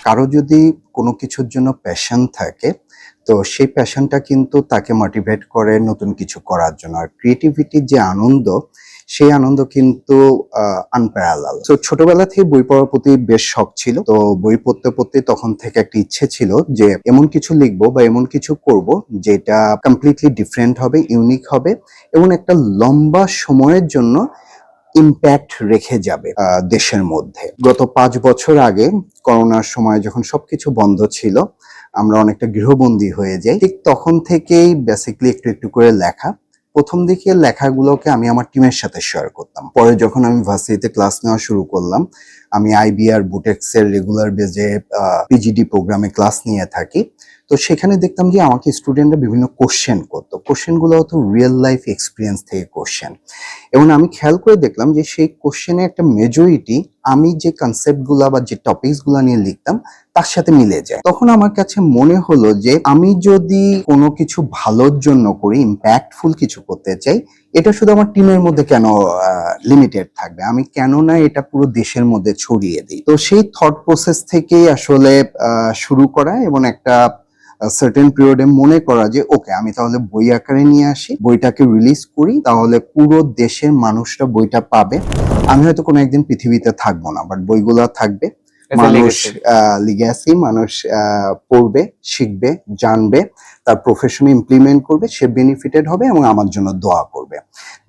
কারো যদি কোনো কিছুর জন্য প্যাশন থাকে, তো সেই প্যাশনটা কিন্তু তাকে মোটিভেট করে নতুন কিছু করার জন্য। আর ক্রিয়েটিভিটির যে আনন্দ, সেই আনন্দ কিন্তু আনপ্যারালাল। তো ছোটবেলা থেকে বই পড়ার প্রতি বেশ শখ ছিল। তো বই পড়তে পড়তে তখন থেকে একটা ইচ্ছে ছিল যে এমন কিছু লিখবো বা এমন কিছু করব যেটা কমপ্লিটলি ডিফারেন্ট হবে, ইউনিক হবে এবং একটা লম্বা সময়ের জন্য ইম্প্যাক্ট রেখে যাবে দেশের মধ্যে। গত 5 বছর আগে করোনার সময় যখন সবকিছু বন্ধ ছিল, আমরা অনেকটা গৃহবন্দী হয়ে যাই। ঠিক তখন থেকেই বেসিক্যালি একটু একটু করে লেখা। প্রথম দিকে লেখাগুলোকে আমি আমার টিমের সাথে শেয়ার করতাম। পরে যখন আমি ভার্সিটিতে ক্লাস নেওয়া শুরু করলাম, আমি আইবিআর বুটেক্স এর রেগুলার বেজে পিজিডি প্রোগ্রামে ক্লাস নিয়ে থাকি। তো সেখানে দেখতাম যে আমাকে স্টুডেন্টরা বিভিন্ন কোশ্চেন করতো। কোশ্চেনগুলো হতো রিয়েল লাইফ এক্সপিরিয়েন্স থেকে কোশ্চেন। এবং আমি খেয়াল করে দেখলাম যে সেই কোশ্চেনে একটা মেজরিটি আমি যে কনসেপ্টগুলা বা যে টপিকসগুলা নিয়ে লিখতাম তার সাথে মিলে যায়। তখন আমার কাছে মনে হলো যে আমি যদি কোনো কিছু ভালোর জন্য করি, ইম্প্যাক্টফুল কিছু করতে চাই, এটা শুধু আমার টিমের মধ্যে কেন লিমিটেড থাকবে, আমি কেন না এটা পুরো দেশের মধ্যে ছড়িয়ে দিই। তো সেই থট প্রসেস থেকেই আসলে শুরু করা এবং একটা সার্টেন পিরিয়ডে মনে করা যে ওকে আমি তাহলে বই আকারে নিয়ে আসি, বইটাকে রিলিজ করি, তাহলে পুরো দেশের মানুষরা বইটা পাবে। আমি হয়তো কোনো একদিন পৃথিবীতে থাকবো না, বাট বইগুলা থাকবে, মানুষ লিগ্যাসি, মানুষ পড়বে, শিখবে, জানবে, তার প্রফেশনে ইমপ্লিমেন্ট করবে, সে বেনিফিটেড হবে এবং আমার জন্য দোয়া করবে।